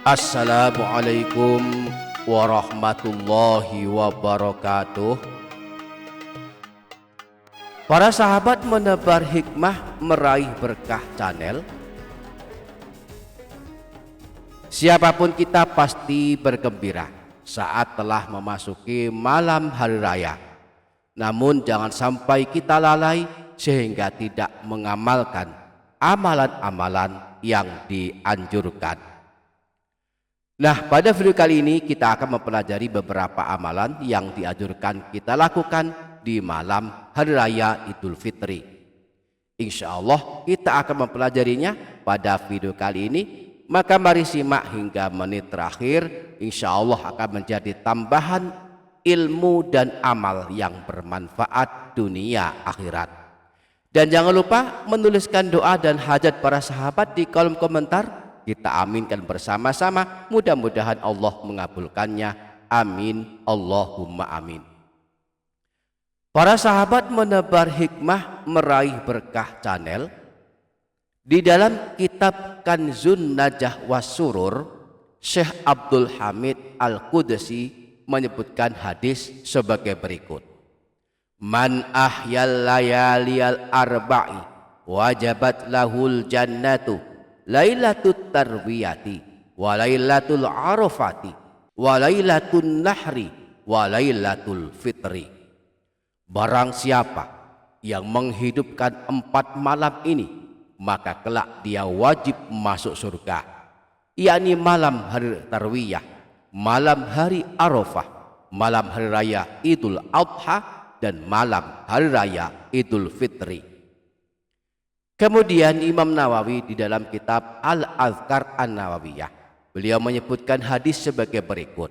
Assalamualaikum warahmatullahi wabarakatuh. Para sahabat menebar hikmah meraih berkah channel. Siapapun kita pasti bergembira saat telah memasuki malam hari raya. Namun jangan sampai kita lalai sehingga tidak mengamalkan amalan-amalan yang dianjurkan. Nah, pada video kali ini kita akan mempelajari beberapa amalan yang dianjurkan kita lakukan di malam hari raya Idul Fitri. Insya Allah kita akan mempelajarinya pada video kali ini. Maka mari simak hingga menit terakhir. Insya Allah akan menjadi tambahan ilmu dan amal yang bermanfaat dunia akhirat. Dan jangan lupa menuliskan doa dan hajat para sahabat di kolom komentar. Kita aminkan bersama-sama, mudah-mudahan Allah mengabulkannya. Amin, Allahumma amin. Para sahabat menebar hikmah meraih berkah channel. Di dalam kitab Kanzun Najah Wasurur, Syekh Abdul Hamid Al-Qudsi menyebutkan hadis sebagai berikut. Man ahyal layaliyal arba'i wajabat lahul jannatu Lailatul Tarwiyati wa Lailatul Arafati wa Lailatul Nahri wa Lailatul Fitri. Barang siapa yang menghidupkan 4 malam ini, maka kelak dia wajib masuk surga, yakni malam hari Tarwiyah, malam hari Arafah, malam hari raya Idul Adha, dan malam hari raya Idul Fitri. Kemudian Imam Nawawi di dalam kitab Al-Azkar An-Nawawiyah, beliau menyebutkan hadis sebagai berikut.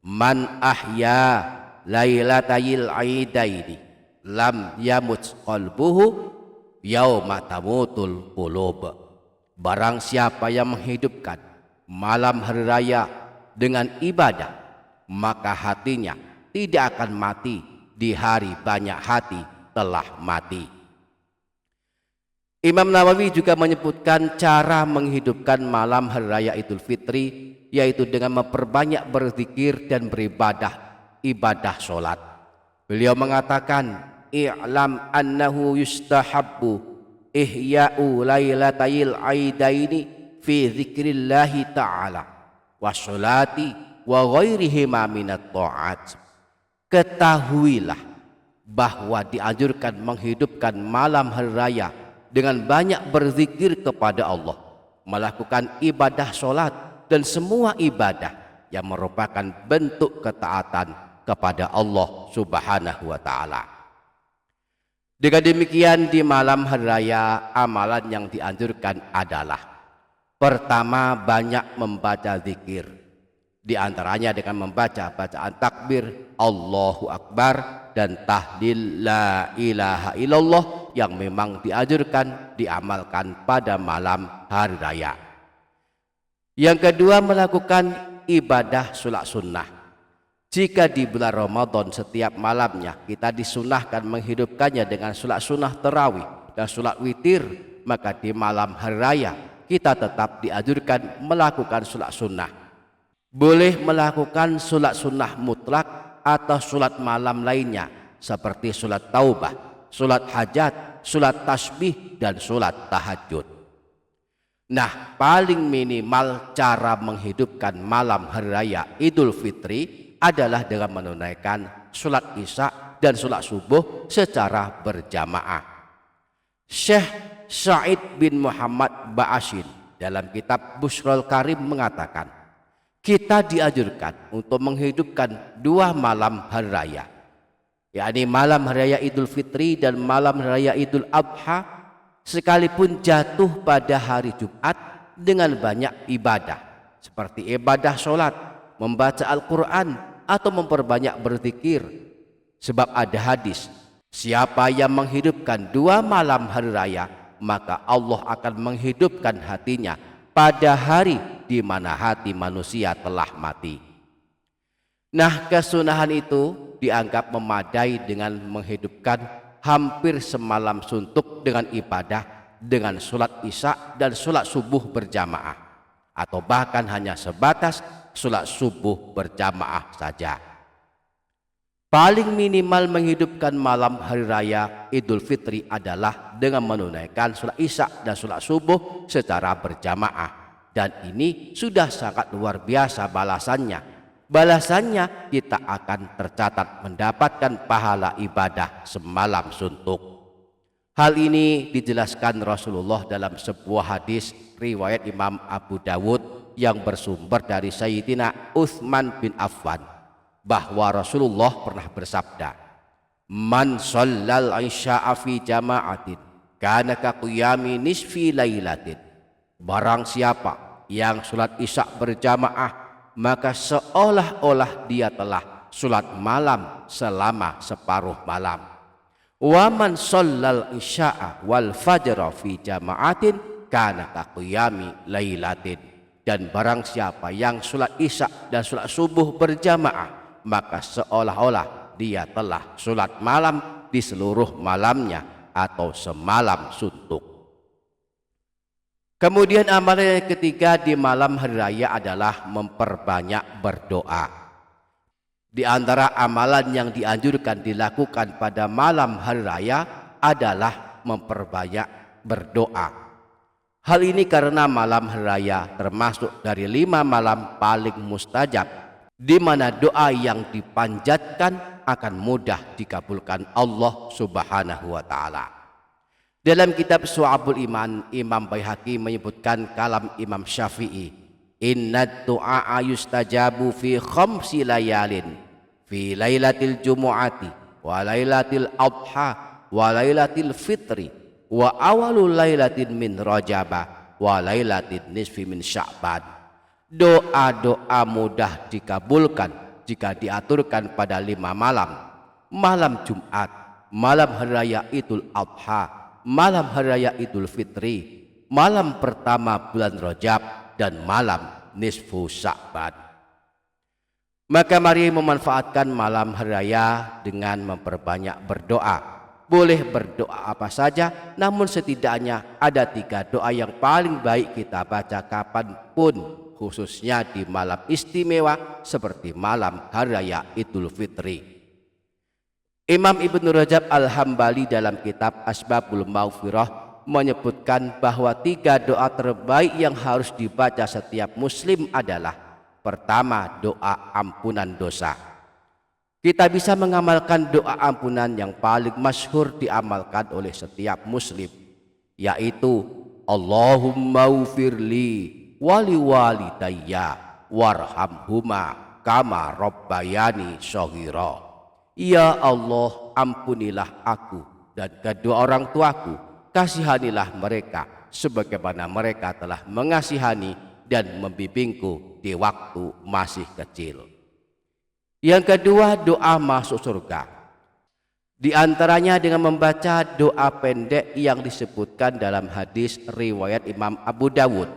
Man ahya lailatayil aidaini lam yamut qalbuhu yauma tamutul qulub. Barang siapa yang menghidupkan malam hari raya dengan ibadah, maka hatinya tidak akan mati di hari banyak hati telah mati. Imam Nawawi juga menyebutkan cara menghidupkan malam hari raya Idul Fitri, yaitu dengan memperbanyak berzikir dan beribadah ibadah sholat. Beliau mengatakan, i'lam annahu yustahabbu ihya'u lailatayil aidaini fi zikrillahi ta'ala wa sholati wa ghairihima minat ta'at. Ketahuilah bahwa dianjurkan menghidupkan malam hari raya dengan banyak berzikir kepada Allah, melakukan ibadah sholat dan semua ibadah yang merupakan bentuk ketaatan kepada Allah Subhanahu wa ta'ala. Dengan demikian, di malam hari raya amalan yang dianjurkan adalah: pertama, banyak membaca zikir, di antaranya dengan membaca bacaan takbir Allahu Akbar dan tahlil la ilaha illallah yang memang dianjurkan diamalkan pada malam hari raya. Yang kedua, melakukan ibadah sholat sunnah. Jika di bulan Ramadan setiap malamnya kita disunahkan menghidupkannya dengan sholat sunnah tarawih dan sholat witir, maka di malam hari raya kita tetap dianjurkan melakukan sholat sunnah. Boleh melakukan sholat sunnah mutlak atau sholat malam lainnya seperti sholat taubah, sholat hajat, sholat tasbih, dan sholat tahajud. Nah, paling minimal cara menghidupkan malam hari raya Idul Fitri adalah dengan menunaikan sholat isya dan sholat subuh secara berjamaah. Syekh Sa'id bin Muhammad Ba'ashin dalam kitab Bushrul Karim mengatakan, kita dianjurkan untuk menghidupkan 2 malam hari raya, yakni malam hari raya Idul Fitri dan malam hari raya Idul Adha, sekalipun jatuh pada hari Jumat, dengan banyak ibadah seperti ibadah sholat, membaca Al-Quran, atau memperbanyak berzikir. Sebab ada hadis, siapa yang menghidupkan 2 malam hari raya, maka Allah akan menghidupkan hatinya pada hari di mana hati manusia telah mati. Nah, kesunahan itu dianggap memadai dengan menghidupkan hampir semalam suntuk dengan ibadah, dengan sholat isya dan sholat subuh berjamaah. atau bahkan hanya sebatas sholat subuh berjamaah saja. Paling minimal menghidupkan malam hari raya Idul Fitri adalah dengan menunaikan sholat isya dan sholat subuh secara berjamaah. Dan ini sudah sangat luar biasa balasannya. Balasannya kita akan tercatat mendapatkan pahala ibadah semalam suntuk. Hal ini dijelaskan Rasulullah dalam sebuah hadis riwayat Imam Abu Dawud yang bersumber dari Sayyidina Utsman bin Affan, bahwa Rasulullah pernah bersabda, "Man shallal isya'a fi jama'atin kana ka qiyami nisfi lailatin." Barang siapa yang sholat isya berjamaah, maka seolah-olah dia telah sholat malam selama separuh malam. Wa man shallal isya'a wal fajra fi jama'atin kana ka qiyami lailatin. Dan barang siapa yang sholat isya dan sholat subuh berjamaah, maka seolah-olah dia telah sholat malam di seluruh malamnya atau semalam suntuk. Kemudian amalan yang ketiga di malam hari raya adalah memperbanyak berdoa. Di antara amalan yang dianjurkan dilakukan pada malam hari raya adalah memperbanyak berdoa. Hal ini karena malam hari raya termasuk dari 5 malam paling mustajab, di mana doa yang dipanjatkan akan mudah dikabulkan Allah Subhanahu wa Ta'ala. Dalam kitab Syu'abul Iman, Imam Baihaqi menyebutkan kalam Imam Syafi'i, "Inna du'a yustajabu fi khamsi layalin, fi lailatil jumu'ati wa lailatil adha wa lailatil fitri wa awalul lailatin min rajaba wa lailatin nisfi min sya'ban." Doa-doa mudah dikabulkan jika diaturkan pada 5 malam: malam Jumat, malam hari raya Idul Adha, malam hari raya Idul Fitri, malam pertama bulan Rajab, dan malam nisfu Sya'ban. Maka mari memanfaatkan malam hari raya dengan memperbanyak berdoa. Boleh berdoa apa saja, namun setidaknya ada 3 doa yang paling baik kita baca kapanpun, khususnya di malam istimewa seperti malam hari raya Idul Fitri. Imam Ibnu Rajab Al-Hambali dalam kitab Asbabul Maghfirah menyebutkan bahwa 3 doa terbaik yang harus dibaca setiap muslim adalah: pertama, doa ampunan dosa. Kita bisa mengamalkan doa ampunan yang paling masyhur diamalkan oleh setiap muslim, yaitu Allahumma ufirli wali walidayya warhamhuma kama rabbayani shaghira. Ya Allah, ampunilah aku dan kedua orang tuaku, kasihanilah mereka sebagaimana mereka telah mengasihani dan membimbingku di waktu masih kecil. Yang kedua, doa masuk surga. Di antaranya dengan membaca doa pendek yang disebutkan dalam hadis riwayat Imam Abu Dawud,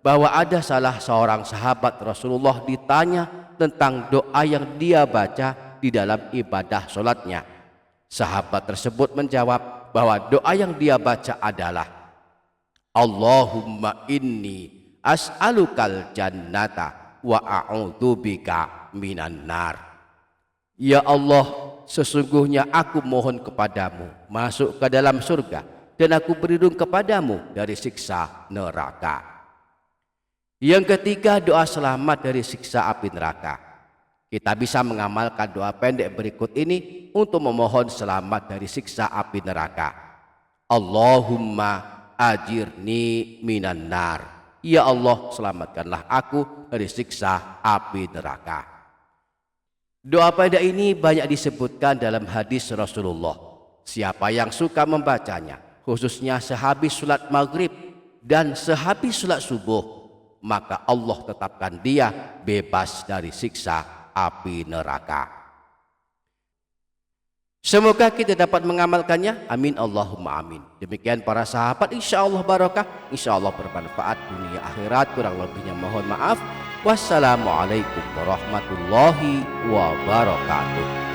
bahwa ada salah seorang sahabat Rasulullah ditanya tentang doa yang dia baca di dalam ibadah sholatnya. Sahabat tersebut menjawab bahwa doa yang dia baca adalah: Allahumma inni as'alukal jannata wa a'udzubika minan nar. Ya Allah, sesungguhnya aku mohon kepadamu masuk ke dalam surga, dan aku berlindung kepadamu dari siksa neraka. Yang ketiga, doa selamat dari siksa api neraka. Kita bisa mengamalkan doa pendek berikut ini untuk memohon selamat dari siksa api neraka. Allahumma ajirni minan nar. Ya Allah, selamatkanlah aku dari siksa api neraka. Doa pendek ini banyak disebutkan dalam hadis Rasulullah. Siapa yang suka membacanya, khususnya sehabis sholat maghrib dan sehabis sholat subuh, maka Allah tetapkan dia bebas dari siksa api neraka. Semoga kita dapat mengamalkannya. Amin Allahumma amin. Demikian para sahabat, insya Allah barokah, insya Allah bermanfaat dunia akhirat. Kurang lebihnya mohon maaf. Wassalamualaikum warahmatullahi wabarakatuh.